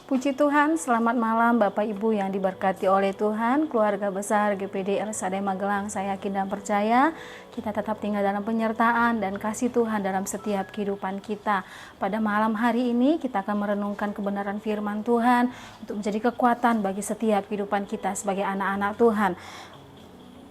Puji Tuhan, selamat malam Bapak Ibu yang diberkati oleh Tuhan, keluarga besar GPD LSAD Magelang. Saya yakin dan percaya kita tetap tinggal dalam penyertaan dan kasih Tuhan dalam setiap kehidupan kita. Pada malam hari ini kita akan merenungkan kebenaran firman Tuhan untuk menjadi kekuatan bagi setiap kehidupan kita sebagai anak-anak Tuhan.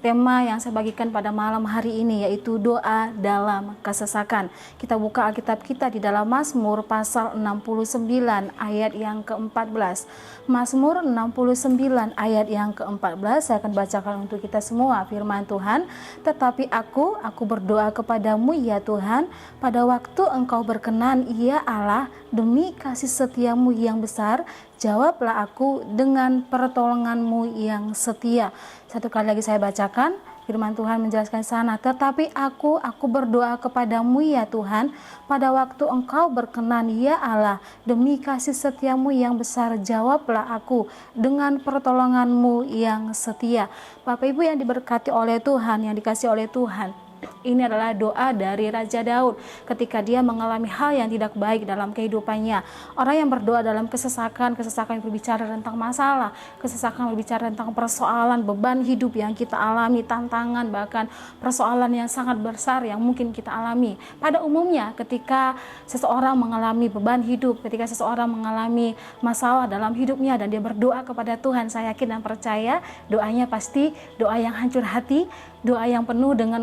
Tema yang saya bagikan pada malam hari ini yaitu doa dalam kesesakan. Kita buka Alkitab kita di dalam Mazmur pasal 69 ayat yang ke-14. Mazmur 69 ayat yang ke-14, saya akan bacakan untuk kita semua firman Tuhan. Tetapi aku berdoa kepadamu ya Tuhan, pada waktu engkau berkenan ya Allah, demi kasih setiamu yang besar, jawablah aku dengan pertolonganmu yang setia. Satu kali lagi saya bacakan, firman Tuhan menjelaskan sana. Tetapi aku berdoa kepadamu ya Tuhan, pada waktu engkau berkenan ya Allah, demi kasih setiamu yang besar, jawablah aku dengan pertolonganmu yang setia. Bapak Ibu yang diberkati oleh Tuhan, yang dikasih oleh Tuhan, ini adalah doa dari Raja Daud ketika dia mengalami hal yang tidak baik dalam kehidupannya. Orang yang berdoa dalam kesesakan yang berbicara tentang masalah, kesesakan berbicara tentang persoalan, beban hidup yang kita alami, tantangan, bahkan persoalan yang sangat besar yang mungkin kita alami. Pada umumnya ketika seseorang mengalami beban hidup, ketika seseorang mengalami masalah dalam hidupnya dan dia berdoa kepada Tuhan, saya yakin dan percaya doanya pasti doa yang hancur hati, doa yang penuh dengan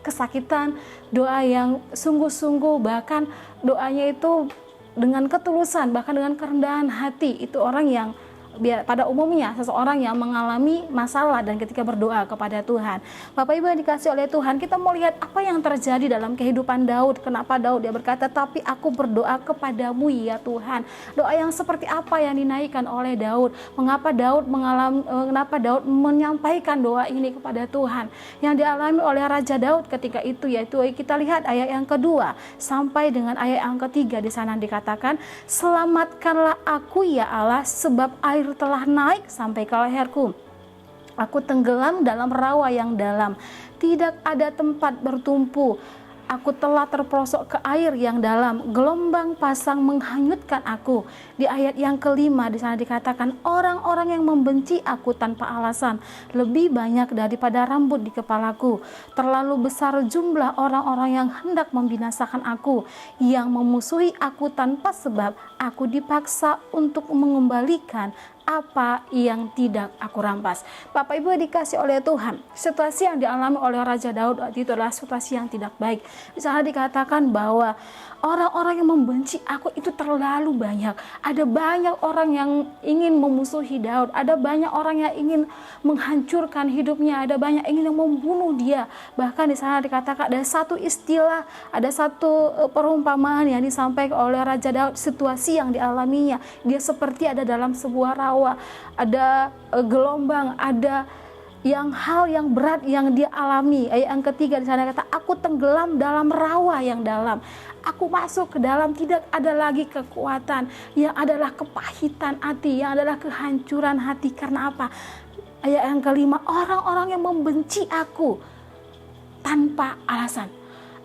kesakitan, doa yang sungguh-sungguh, bahkan doanya itu dengan ketulusan, bahkan dengan kerendahan hati. Itu orang yang pada umumnya seseorang yang mengalami masalah dan ketika berdoa kepada Tuhan. Bapak Ibu yang dikasih oleh Tuhan, kita mau lihat apa yang terjadi dalam kehidupan Daud. Kenapa Daud dia berkata, tapi aku berdoa kepadamu ya Tuhan. Doa yang seperti apa yang dinaikkan oleh Daud? Kenapa Daud menyampaikan doa ini kepada Tuhan? Yang dialami oleh Raja Daud ketika itu, yaitu kita lihat ayat yang kedua sampai dengan ayat yang ketiga. Di sana dikatakan, selamatkanlah aku ya Allah, sebab air telah naik sampai ke leherku. Aku tenggelam dalam rawa yang dalam, tidak ada tempat bertumpu. Aku telah terperosok ke air yang dalam, gelombang pasang menghanyutkan aku. Di ayat yang kelima di sana dikatakan, orang-orang yang membenci aku tanpa alasan lebih banyak daripada rambut di kepalaku. Terlalu besar jumlah orang-orang yang hendak membinasakan aku, yang memusuhi aku tanpa sebab. Aku dipaksa untuk mengembalikan apa yang tidak aku rampas. Bapak Ibu dikasih oleh Tuhan, situasi yang dialami oleh Raja Daud itu adalah situasi yang tidak baik. Di sana dikatakan bahwa orang-orang yang membenci aku itu terlalu banyak. Ada banyak orang yang ingin memusuhi Daud, ada banyak orang yang ingin menghancurkan hidupnya, ada banyak ingin yang membunuh dia. Bahkan di sana dikatakan ada satu istilah, ada satu perumpamaan yang disampaikan oleh Raja Daud, situasi yang dialaminya. Dia seperti ada dalam sebuah rawa, ada gelombang, ada hal yang berat yang dia alami. Ayat yang ketiga di sana kata, aku tenggelam dalam rawa yang dalam. Aku masuk ke dalam, tidak ada lagi kekuatan, yang adalah kepahitan hati, yang adalah kehancuran hati. Karena apa? Ayat yang kelima, orang-orang yang membenci aku tanpa alasan.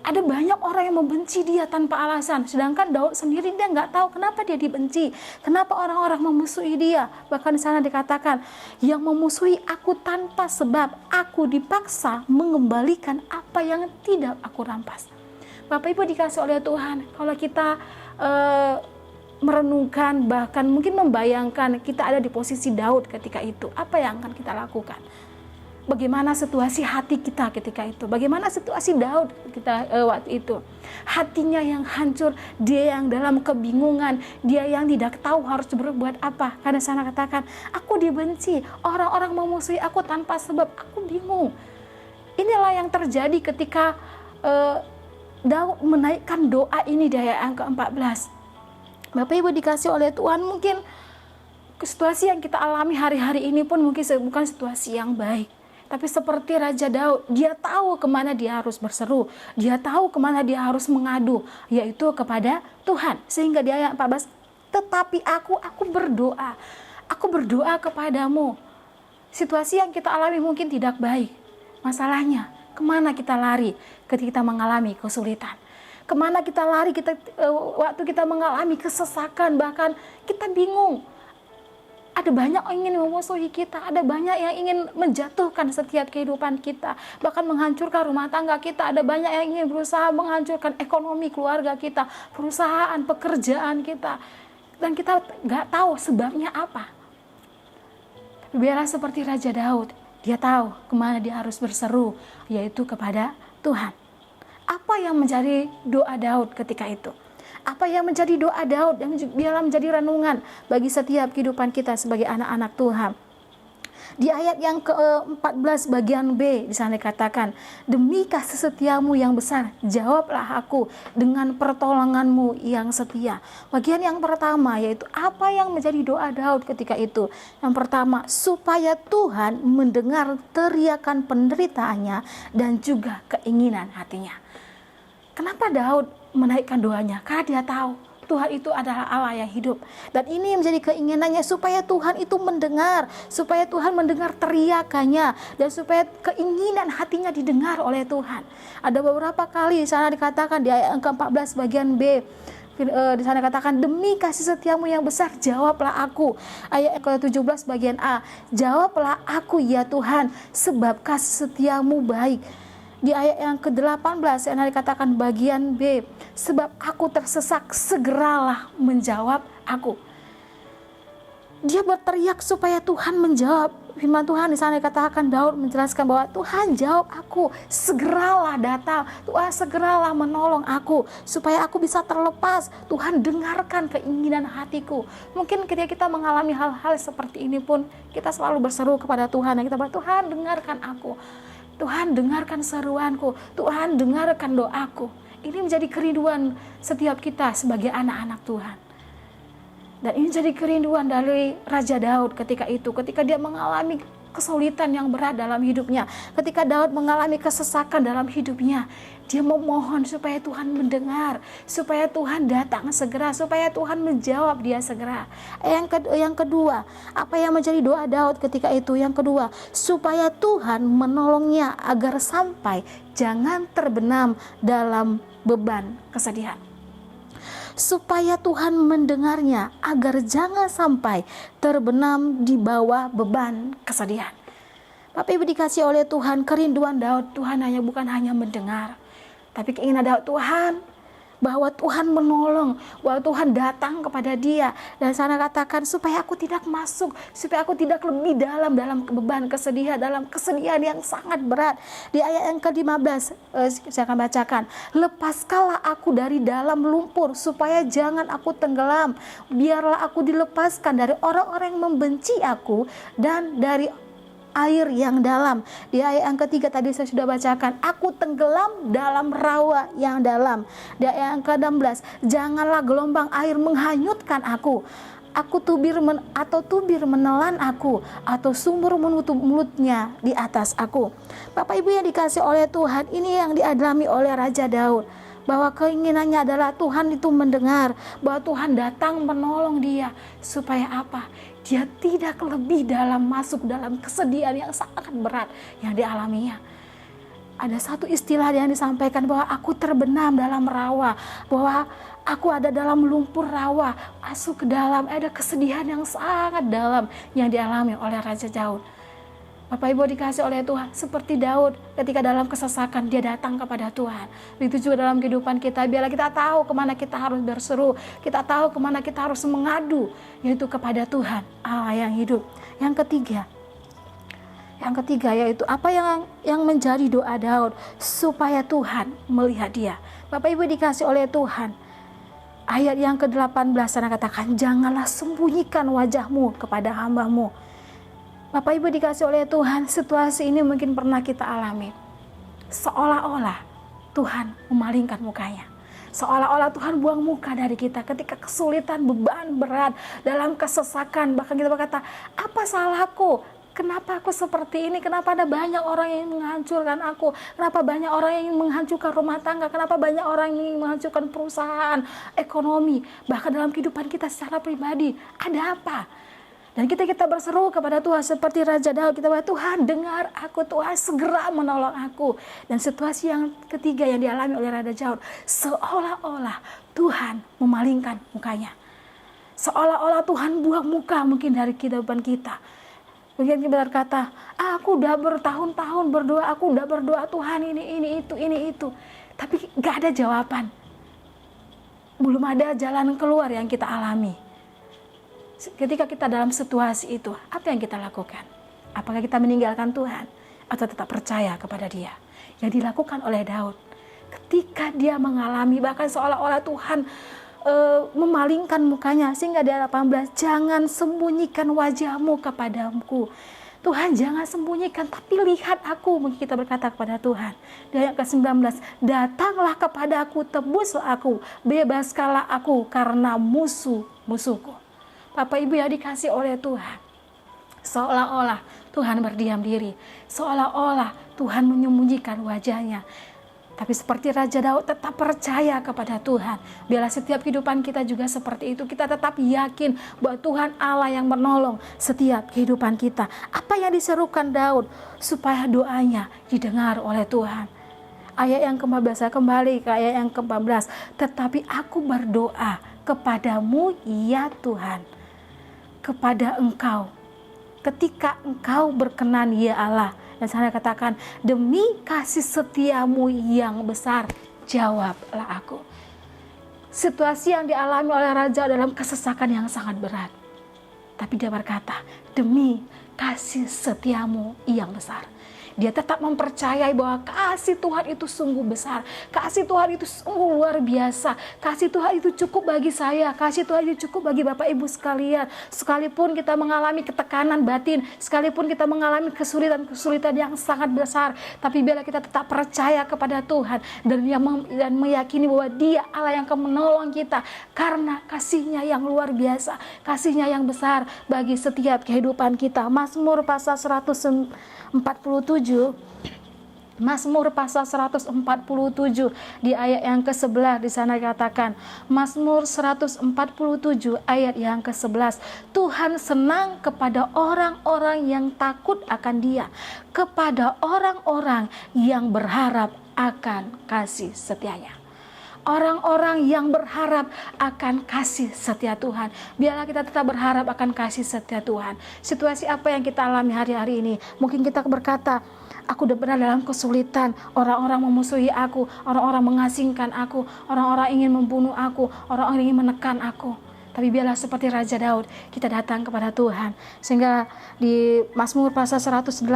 Ada banyak orang yang membenci dia tanpa alasan. Sedangkan Daud sendiri dia nggak tahu kenapa dia dibenci, kenapa orang-orang memusuhi dia. Bahkan di sana dikatakan, yang memusuhi aku tanpa sebab, aku dipaksa mengembalikan apa yang tidak aku rampas. Bapak Ibu dikasih oleh Tuhan, kalau kita merenungkan, bahkan mungkin membayangkan kita ada di posisi Daud ketika itu, apa yang akan kita lakukan? Bagaimana situasi hati kita ketika itu? Bagaimana situasi Daud kita waktu itu? Hatinya yang hancur, dia yang dalam kebingungan, dia yang tidak tahu harus berbuat apa. Karena sana katakan, aku dibenci, orang-orang memusuhi aku tanpa sebab, aku bingung. Inilah yang terjadi ketika Daud menaikkan doa ini di ayat yang ke-14. Bapak Ibu dikasih oleh Tuhan, mungkin situasi yang kita alami hari-hari ini pun mungkin bukan situasi yang baik. Tapi seperti Raja Daud, dia tahu kemana dia harus berseru, dia tahu kemana dia harus mengadu, yaitu kepada Tuhan. Sehingga di ayat 14, tetapi aku berdoa kepadamu. Situasi yang kita alami mungkin tidak baik. Masalahnya, kemana kita lari ketika kita mengalami kesulitan? Kemana kita lari waktu kita mengalami kesesakan, bahkan kita bingung. Ada banyak yang ingin memusuhi kita, ada banyak yang ingin menjatuhkan setiap kehidupan kita, bahkan menghancurkan rumah tangga kita. Ada banyak yang ingin berusaha menghancurkan ekonomi keluarga kita, perusahaan, pekerjaan kita, dan kita nggak tahu sebabnya apa. Tapi biarlah seperti Raja Daud, dia tahu kemana dia harus berseru, yaitu kepada Tuhan. Apa yang menjadi doa Daud ketika itu? Apa yang menjadi doa Daud yang biarlah menjadi renungan bagi setiap kehidupan kita sebagai anak-anak Tuhan. Di ayat yang ke-14 bagian B, di sana dikatakan, demi kasih setiamu yang besar, jawablah aku dengan pertolonganmu yang setia. Bagian yang pertama yaitu apa yang menjadi doa Daud ketika itu. Yang pertama, supaya Tuhan mendengar teriakan penderitaannya dan juga keinginan hatinya. Kenapa Daud menaikkan doanya? Karena dia tahu Tuhan itu adalah Allah yang hidup. Dan ini menjadi keinginannya supaya Tuhan itu mendengar. Supaya Tuhan mendengar teriakannya. Dan supaya keinginan hatinya didengar oleh Tuhan. Ada beberapa kali di sana dikatakan di ayat ke-14 bagian B. Di sana dikatakan, demi kasih setiamu yang besar, jawablah aku. Ayat ke-17 bagian A. Jawablah aku ya Tuhan, sebab kasih setiamu baik. Di ayat yang ke-18 yang dikatakan bagian B, sebab aku tersesak, segeralah menjawab aku. Dia berteriak supaya Tuhan menjawab. Firman Tuhan di sana dikatakan, Daud menjelaskan bahwa Tuhan jawab aku, segeralah datang, Tuhan segeralah menolong aku supaya aku bisa terlepas. Tuhan dengarkan keinginan hatiku. Mungkin ketika kita mengalami hal-hal seperti ini pun kita selalu berseru kepada Tuhan, dan kita berkata, Tuhan dengarkan aku, Tuhan dengarkan seruanku, Tuhan dengarkan doaku. Ini menjadi kerinduan setiap kita sebagai anak-anak Tuhan. Dan ini jadi kerinduan dari Raja Daud ketika itu, ketika dia mengalami kesulitan yang berat dalam hidupnya, ketika Daud mengalami kesesakan dalam hidupnya, dia memohon supaya Tuhan mendengar, supaya Tuhan datang segera, supaya Tuhan menjawab dia segera. Yang kedua, apa yang menjadi doa Daud ketika itu? Yang kedua, supaya Tuhan menolongnya agar sampai jangan terbenam dalam beban kesedihan. Supaya Tuhan mendengarnya agar jangan sampai terbenam di bawah beban kesedihan. Bapak Ibu dikasih oleh Tuhan, kerinduan Daud, Tuhan bukan hanya mendengar, tapi keinginan Daud, Tuhan, bahwa Tuhan menolong, bahwa Tuhan datang kepada dia. Dan sana katakan, supaya aku tidak masuk, supaya aku tidak lebih dalam beban kesedihan, dalam kesedihan yang sangat berat. Di ayat yang ke-15 saya akan bacakan, lepaskanlah aku dari dalam lumpur, supaya jangan aku tenggelam. Biarlah aku dilepaskan dari orang-orang yang membenci aku dan dari air yang dalam. Di ayat yang ketiga tadi saya sudah bacakan, aku tenggelam dalam rawa yang dalam. Di ayat yang ke-16, janganlah gelombang air menghanyutkan aku. Aku tubir menelan aku, atau sumur menutup mulutnya di atas aku. Bapak Ibu yang dikasih oleh Tuhan, ini yang dialami oleh Raja Daud, bahwa keinginannya adalah Tuhan itu mendengar, bahwa Tuhan datang menolong dia. Supaya apa? Dia tidak lebih masuk dalam kesedihan yang sangat berat yang dialaminya. Ada satu istilah yang disampaikan bahwa aku terbenam dalam rawa, bahwa aku ada dalam lumpur rawa, masuk ke dalam, ada kesedihan yang sangat dalam yang dialami oleh Raja Daud. Bapak Ibu dikasih oleh Tuhan, seperti Daud ketika dalam kesesakan dia datang kepada Tuhan. Begitu juga dalam kehidupan kita, biarlah kita tahu kemana kita harus berseru, kita tahu kemana kita harus mengadu, yaitu kepada Tuhan Allah yang hidup. Yang ketiga yaitu apa yang menjadi doa Daud, supaya Tuhan melihat dia. Bapak Ibu dikasih oleh Tuhan, ayat yang ke-18 sana katakan, janganlah sembunyikan wajahmu kepada hamba-Mu. Bapak Ibu dikasih oleh Tuhan, situasi ini mungkin pernah kita alami. Seolah-olah Tuhan memalingkan mukanya. Seolah-olah Tuhan buang muka dari kita ketika kesulitan, beban berat, dalam kesesakan. Bahkan kita berkata, apa salahku? Kenapa aku seperti ini? Kenapa ada banyak orang yang menghancurkan aku? Kenapa banyak orang yang ingin menghancurkan rumah tangga? Kenapa banyak orang yang ingin menghancurkan perusahaan, ekonomi? Bahkan dalam kehidupan kita secara pribadi, ada apa? Dan kita berseru kepada Tuhan seperti Raja Daud, kita berkata, Tuhan dengar aku, Tuhan segera menolong aku. Dan situasi yang ketiga yang dialami oleh Raja Daud, seolah-olah Tuhan memalingkan mukanya. Seolah-olah Tuhan buang muka mungkin dari kehidupan kita. Mungkin kita berkata, aku udah bertahun-tahun berdoa, aku udah berdoa Tuhan ini itu. Tapi gak ada jawaban. Belum ada jalan keluar yang kita alami. Ketika kita dalam situasi itu, apa yang kita lakukan? Apakah kita meninggalkan Tuhan atau tetap percaya kepada Dia? Yang dilakukan oleh Daud ketika dia mengalami bahkan seolah-olah Tuhan memalingkan mukanya, sehingga di ayat 18, jangan sembunyikan wajahmu kepadaku. Tuhan jangan sembunyikan, tapi lihat aku. Mungkin kita berkata kepada Tuhan. Di ayat ke-19, datanglah kepadaku, tebuslah aku, bebaskanlah aku karena musuhku. Bapak Ibu yang dikasih oleh Tuhan, seolah-olah Tuhan berdiam diri, seolah-olah Tuhan menyembunyikan wajahnya. Tapi seperti Raja Daud tetap percaya kepada Tuhan. Biarlah setiap kehidupan kita juga seperti itu. Kita tetap yakin bahwa Tuhan Allah yang menolong setiap kehidupan kita. Apa yang diserukan Daud supaya doanya didengar oleh Tuhan. Ayat yang ke-14, kembali ke ayat yang ke-14. Tetapi aku berdoa kepadamu ya Tuhan, kepada Engkau, ketika Engkau berkenan ya Allah. Dan saya katakan, demi kasih setiamu yang besar, jawablah aku. Situasi yang dialami oleh Raja dalam kesesakan yang sangat berat. Tapi dia berkata, demi kasih setiamu yang besar. Dia tetap mempercayai bahwa kasih Tuhan itu sungguh besar. Kasih Tuhan itu sungguh luar biasa. Kasih Tuhan itu cukup bagi saya. Kasih Tuhan itu cukup bagi Bapak Ibu sekalian. Sekalipun kita mengalami ketekanan batin, sekalipun kita mengalami kesulitan-kesulitan yang sangat besar, tapi bila kita tetap percaya kepada Tuhan dan meyakini bahwa Dia Allah yang akan menolong kita karena kasih-Nya yang luar biasa, kasih-Nya yang besar bagi setiap kehidupan kita. Mazmur pasal 147, Mazmur pasal 147 di ayat yang ke-11 di sana dikatakan, Mazmur 147 ayat yang ke-11, Tuhan senang kepada orang-orang yang takut akan Dia, kepada orang-orang yang berharap akan kasih setianya. Orang-orang yang berharap akan kasih setia Tuhan. Biarlah kita tetap berharap akan kasih setia Tuhan. Situasi apa yang kita alami hari-hari ini? Mungkin kita berkata, aku udah pernah dalam kesulitan. Orang-orang memusuhi aku. Orang-orang mengasingkan aku. Orang-orang ingin membunuh aku. Orang-orang ingin menekan aku. Tapi biarlah seperti Raja Daud, kita datang kepada Tuhan. Sehingga di Mazmur pasal 118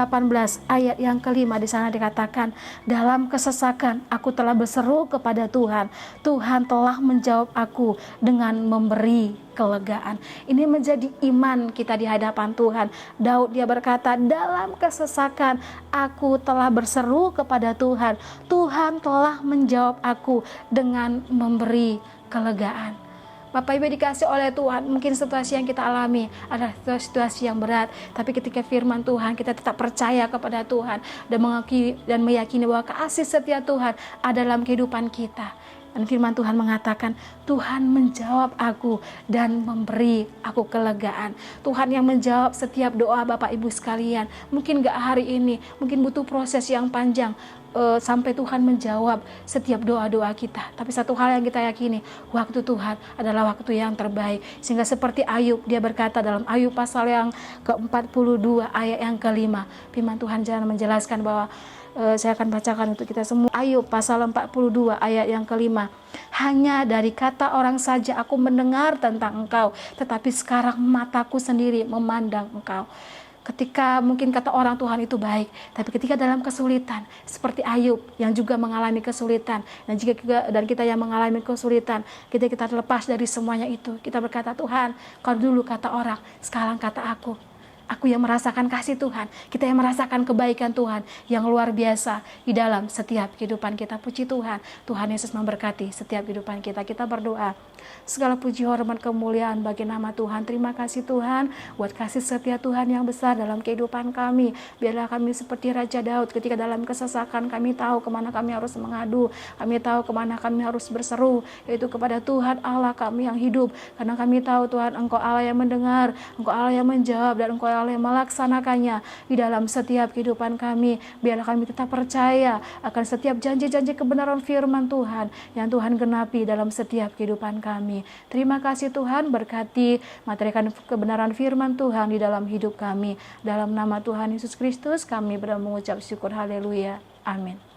ayat yang kelima di sana dikatakan, dalam kesesakan aku telah berseru kepada Tuhan. Tuhan telah menjawab aku dengan memberi kelegaan. Ini menjadi iman kita di hadapan Tuhan. Daud dia berkata, dalam kesesakan aku telah berseru kepada Tuhan. Tuhan telah menjawab aku dengan memberi kelegaan. Bapak Ibu dikasih oleh Tuhan, mungkin situasi yang kita alami adalah situasi yang berat, tapi ketika firman Tuhan kita tetap percaya kepada Tuhan dan meyakini bahwa kasih setia Tuhan ada dalam kehidupan kita. Dan firman Tuhan mengatakan, Tuhan menjawab aku dan memberi aku kelegaan. Tuhan yang menjawab setiap doa Bapak Ibu sekalian. Mungkin gak hari ini, mungkin butuh proses yang panjang sampai Tuhan menjawab setiap doa-doa kita. Tapi satu hal yang kita yakini, waktu Tuhan adalah waktu yang terbaik. Sehingga seperti Ayub, dia berkata dalam Ayub pasal yang ke-42 ayat yang ke-5, firman Tuhan jangan menjelaskan bahwa saya akan bacakan untuk kita semua. Ayub pasal 42 ayat yang ke-5. Hanya dari kata orang saja aku mendengar tentang Engkau, tetapi sekarang mataku sendiri memandang Engkau. Ketika mungkin kata orang Tuhan itu baik, tapi ketika dalam kesulitan, seperti Ayub yang juga mengalami kesulitan, dan kita yang mengalami kesulitan, kita terlepas dari semuanya itu, kita berkata, Tuhan, Kau dulu kata orang, sekarang kata aku. Aku yang merasakan kasih Tuhan, kita yang merasakan kebaikan Tuhan yang luar biasa di dalam setiap kehidupan kita. Puji Tuhan, Tuhan Yesus memberkati setiap kehidupan kita. Kita berdoa. Segala puji, hormat, kemuliaan bagi nama Tuhan. Terima kasih Tuhan buat kasih setia Tuhan yang besar dalam kehidupan kami. Biarlah kami seperti Raja Daud ketika dalam kesesakan kami tahu kemana kami harus mengadu. Kami tahu kemana kami harus berseru, yaitu kepada Tuhan Allah kami yang hidup. Karena kami tahu Tuhan, Engkau Allah yang mendengar, Engkau Allah yang menjawab, dan Engkau Allah yang melaksanakannya di dalam setiap kehidupan kami. Biarlah kami tetap percaya akan setiap janji-janji kebenaran firman Tuhan yang Tuhan genapi dalam setiap kehidupan kami. Terima kasih Tuhan, berkati materikan kebenaran firman Tuhan di dalam hidup kami. Dalam nama Tuhan Yesus Kristus kami berdoa mengucap syukur, haleluya, amin.